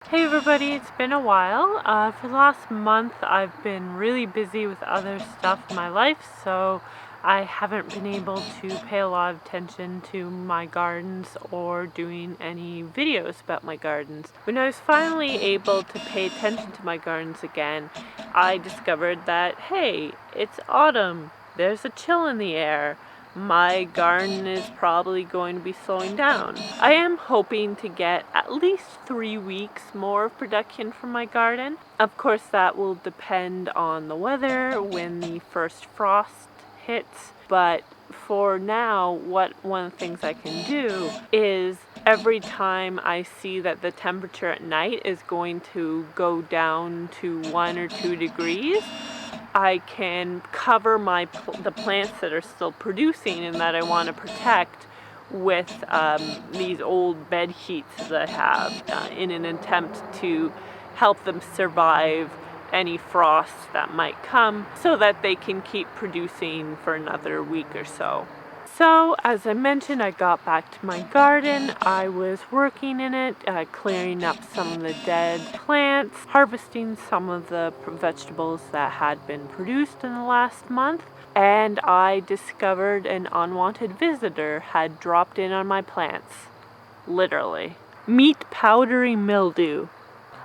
Hey everybody, it's been a while. For the last month I've been really busy with other stuff in my life, so I haven't been able to pay a lot of attention to my gardens or doing any videos about my gardens. When I was finally able to pay attention to my gardens again, I discovered that, hey, it's autumn. There's a chill in the air. My garden is probably going to be slowing down. I am hoping to get at least 3 weeks more of production from my garden. Of course, that will depend on the weather when the first frost hits, but for now, one of the things I can do is every time I see that the temperature at night is going to go down to 1 or 2 degrees, I can cover the plants that are still producing and that I want to protect with these old bed sheets that I have in an attempt to help them survive any frosts that might come so that they can keep producing for another week or so. So, as I mentioned, I got back to my garden. I was working in it, clearing up some of the dead plants, harvesting some of the vegetables that had been produced in the last month, and I discovered an unwanted visitor had dropped in on my plants. Literally. Meet powdery mildew,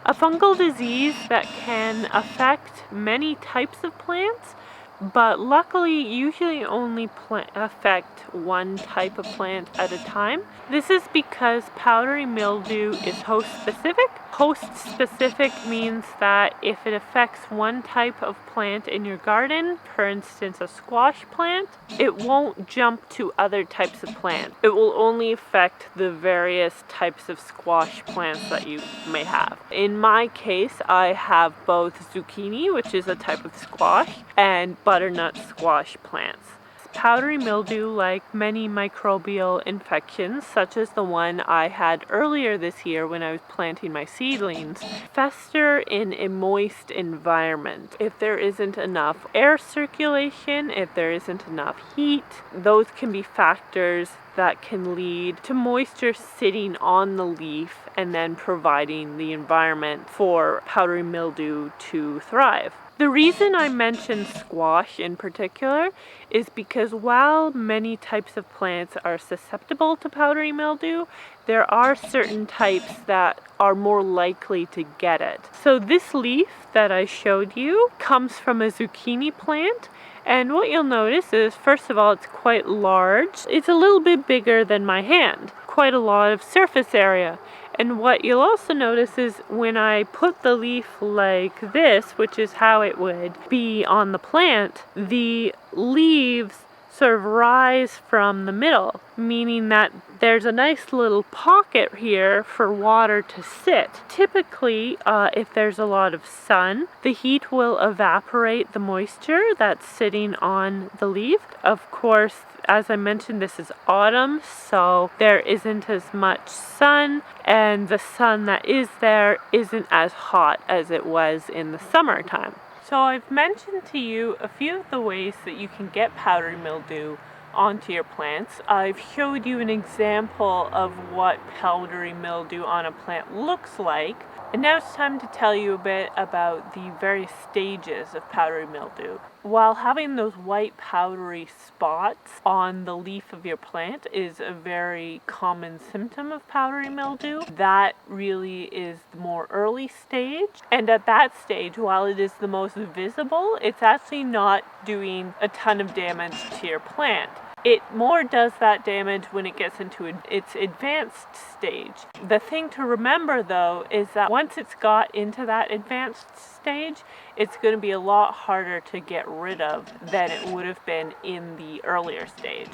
a fungal disease that can affect many types of plants, but luckily usually only affect one type of plant at a time. This is because powdery mildew is host specific. Host specific means that if it affects one type of plant in your garden, for instance a squash plant, it won't jump to other types of plants. It will only affect the various types of squash plants that you may have. In my case, I have both zucchini, which is a type of squash, and butternut squash plants. Powdery mildew, like many microbial infections, such as the one I had earlier this year when I was planting my seedlings, fester in a moist environment. If there isn't enough air circulation, if there isn't enough heat, those can be factors that can lead to moisture sitting on the leaf and then providing the environment for powdery mildew to thrive. The reason I mention squash in particular is because while many types of plants are susceptible to powdery mildew, there are certain types that are more likely to get it. So this leaf that I showed you comes from a zucchini plant. And what you'll notice is, first of all, it's quite large. It's a little bit bigger than my hand, quite a lot of surface area. And what you'll also notice is when I put the leaf like this, which is how it would be on the plant, the leaves sort of rise from the middle, meaning that there's a nice little pocket here for water to sit. Typically, if there's a lot of sun, the heat will evaporate the moisture that's sitting on the leaf. Of course, as I mentioned, this is autumn, so there isn't as much sun, and the sun that is there isn't as hot as it was in the summertime. So I've mentioned to you a few of the ways that you can get powdery mildew onto your plants. I've showed you an example of what powdery mildew on a plant looks like. And now it's time to tell you a bit about the various stages of powdery mildew. While having those white powdery spots on the leaf of your plant is a very common symptom of powdery mildew, that really is the more early stage. And at that stage, while it is the most visible, it's actually not doing a ton of damage to your plant. It more does that damage when it gets into its advanced stage. The thing to remember though is that once it's got into that advanced stage, it's going to be a lot harder to get rid of than it would have been in the earlier stage.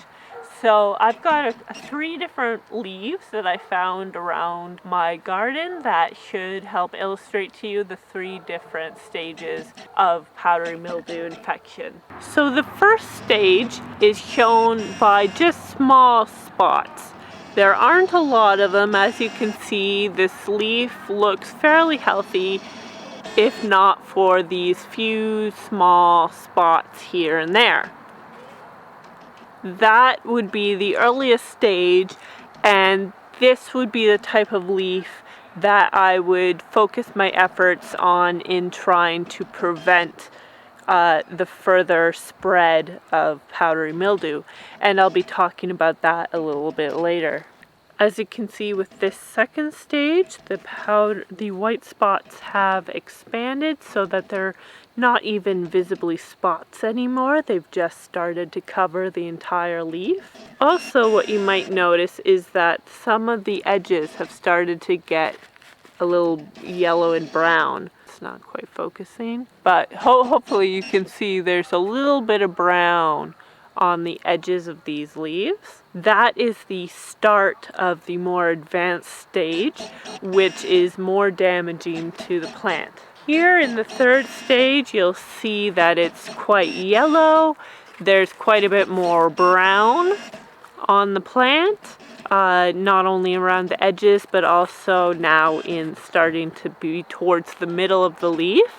So I've got 3 different leaves that I found around my garden that should help illustrate to you the 3 different stages of powdery mildew infection. So the first stage is shown by just small spots. There aren't a lot of them. As you can see, this leaf looks fairly healthy, if not for these few small spots here and there. That would be the earliest stage, and this would be the type of leaf that I would focus my efforts on in trying to prevent the further spread of powdery mildew, and I'll be talking about that a little bit later. As you can see with this second stage, the white spots have expanded so that they're not even visibly spots anymore. They've just started to cover the entire leaf. Also, what you might notice is that some of the edges have started to get a little yellow and brown. It's not quite focusing, but hopefully you can see there's a little bit of brown on the edges of these leaves. That is the start of the more advanced stage, which is more damaging to the plant. Here in the third stage, you'll see that it's quite yellow. There's quite a bit more brown on the plant, not only around the edges, but also now in starting to be towards the middle of the leaf.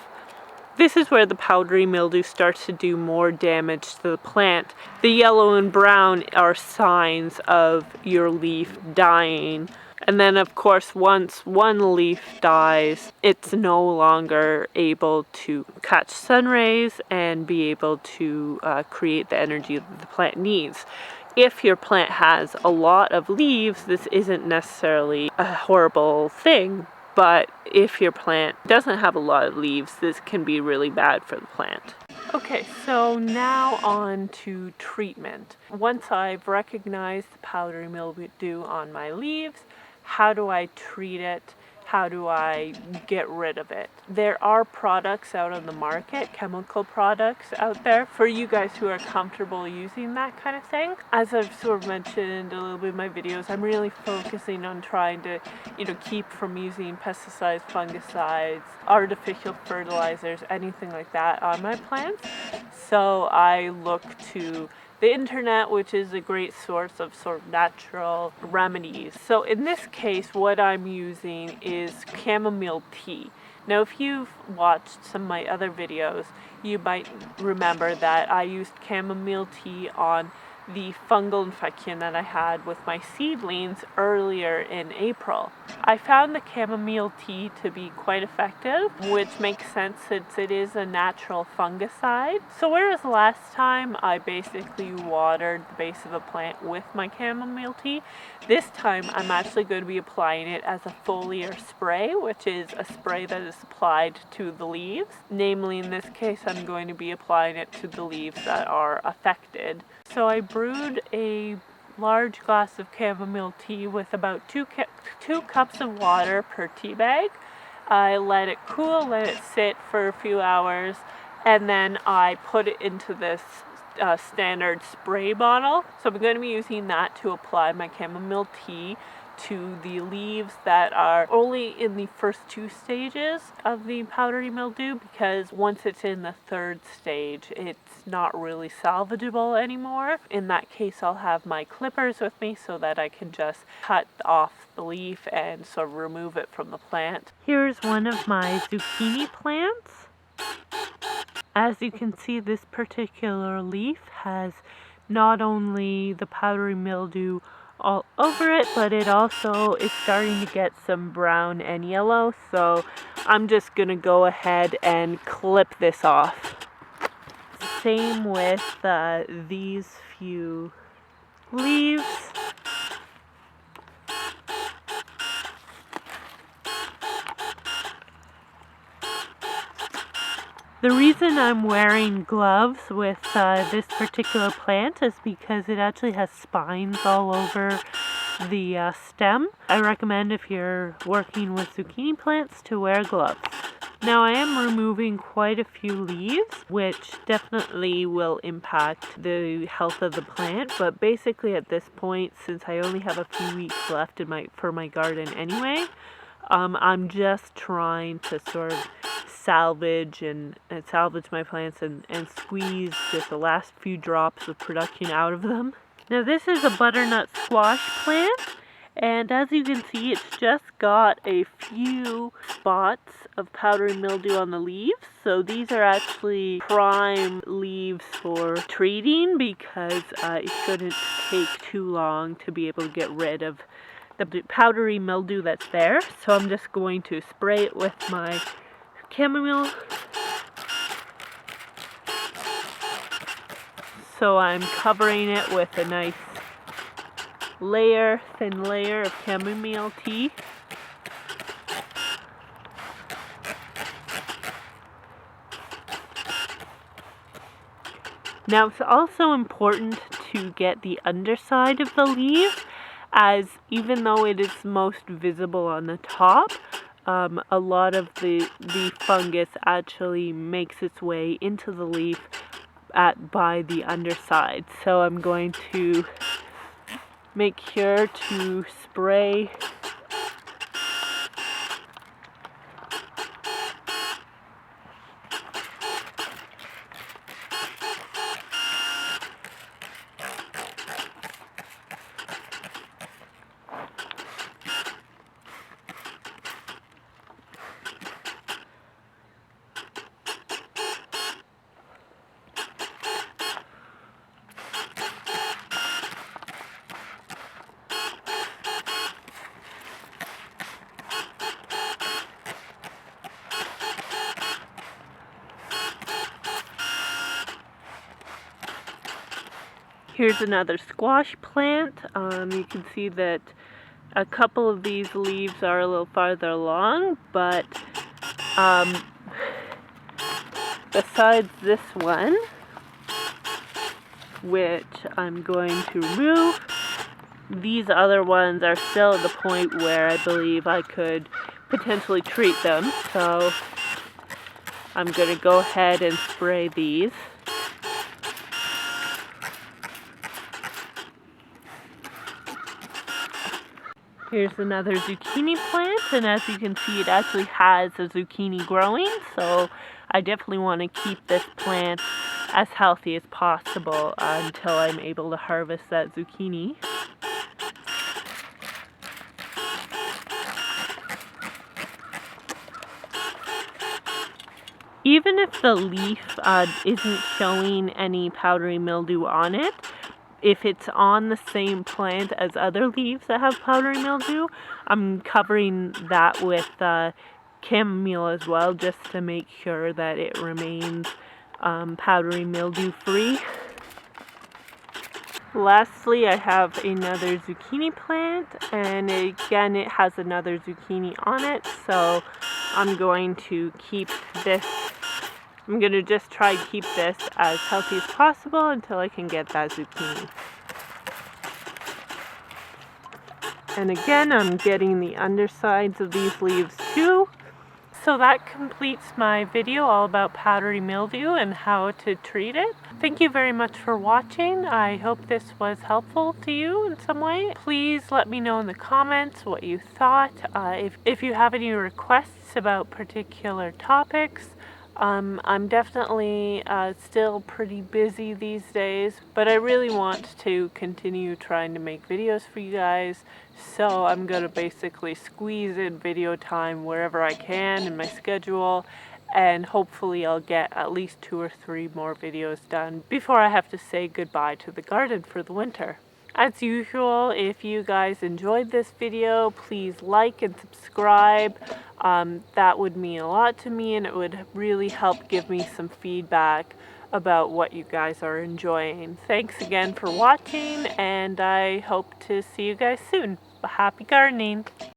This is where the powdery mildew starts to do more damage to the plant. The yellow and brown are signs of your leaf dying. And then of course, once one leaf dies, it's no longer able to catch sun rays and be able to create the energy that the plant needs. If your plant has a lot of leaves, this isn't necessarily a horrible thing. But if your plant doesn't have a lot of leaves, this can be really bad for the plant. Okay, so now on to treatment. Once I've recognized the powdery mildew on my leaves, how do I treat it? How do I get rid of it? There are products out on the market, chemical products out there, for you guys who are comfortable using that kind of thing. As I've sort of mentioned a little bit in my videos, I'm really focusing on trying to, keep from using pesticides, fungicides, artificial fertilizers, anything like that on my plants. So I look to the internet, which is a great source of sort of natural remedies. So in this case, what I'm using is chamomile tea. Now, if you've watched some of my other videos, you might remember that I used chamomile tea on the fungal infection that I had with my seedlings earlier in April. I found the chamomile tea to be quite effective, which makes sense since it is a natural fungicide. So whereas last time I basically watered the base of a plant with my chamomile tea, this time I'm actually going to be applying it as a foliar spray, which is a spray that is applied to the leaves. Namely, in this case, I'm going to be applying it to the leaves that are affected. So I brewed a large glass of chamomile tea with about 2 cups of water per tea bag. I let it cool, let it sit for a few hours, and then I put it into this standard spray bottle. So I'm going to be using that to apply my chamomile tea to the leaves that are only in the first 2 stages of the powdery mildew, because once it's in the 3rd stage, it's not really salvageable anymore. In that case, I'll have my clippers with me so that I can just cut off the leaf and sort of remove it from the plant. Here's one of my zucchini plants. As you can see, this particular leaf has not only the powdery mildew all over it, but it also is starting to get some brown and yellow, so I'm just gonna go ahead and clip this off. Same with these few leaves. The reason I'm wearing gloves with this particular plant is because it actually has spines all over the stem. I recommend, if you're working with zucchini plants, to wear gloves. Now I am removing quite a few leaves, which definitely will impact the health of the plant, but basically at this point, since I only have a few weeks left for my garden anyway, I'm just trying to sort of salvage my plants and squeeze just the last few drops of production out of them. Now this is a butternut squash plant, and as you can see, it's just got a few spots of powdery mildew on the leaves. So these are actually prime leaves for treating, because it shouldn't take too long to be able to get rid of the powdery mildew that's there. So I'm just going to spray it with my chamomile. So I'm covering it with a nice thin layer of chamomile tea. Now it's also important to get the underside of the leaves, as even though it is most visible on the top, a lot of the fungus actually makes its way into the leaf by the underside. So I'm going to make sure to spray Here's another squash plant. You can see that a couple of these leaves are a little farther along, but besides this one, which I'm going to remove, these other ones are still at the point where I believe I could potentially treat them. So I'm going to go ahead and spray these. Here's another zucchini plant, and as you can see, it actually has a zucchini growing, so I definitely want to keep this plant as healthy as possible until I'm able to harvest that zucchini. Even if the leaf isn't showing any powdery mildew on it, if it's on the same plant as other leaves that have powdery mildew, I'm covering that with chamomile as well, just to make sure that it remains powdery mildew free. Lastly, I have another zucchini plant, and again it has another zucchini on it, so I'm going to keep this. I'm going to just try to keep this as healthy as possible until I can get that zucchini. And again, I'm getting the undersides of these leaves too. So that completes my video all about powdery mildew and how to treat it. Thank you very much for watching. I hope this was helpful to you in some way. Please let me know in the comments what you thought. If you have any requests about particular topics, I'm definitely still pretty busy these days, but I really want to continue trying to make videos for you guys, so I'm going to basically squeeze in video time wherever I can in my schedule, and hopefully I'll get at least 2 or 3 more videos done before I have to say goodbye to the garden for the winter. As usual, if you guys enjoyed this video, please like and subscribe. That would mean a lot to me, and it would really help give me some feedback about what you guys are enjoying. Thanks again for watching, and I hope to see you guys soon. Happy gardening!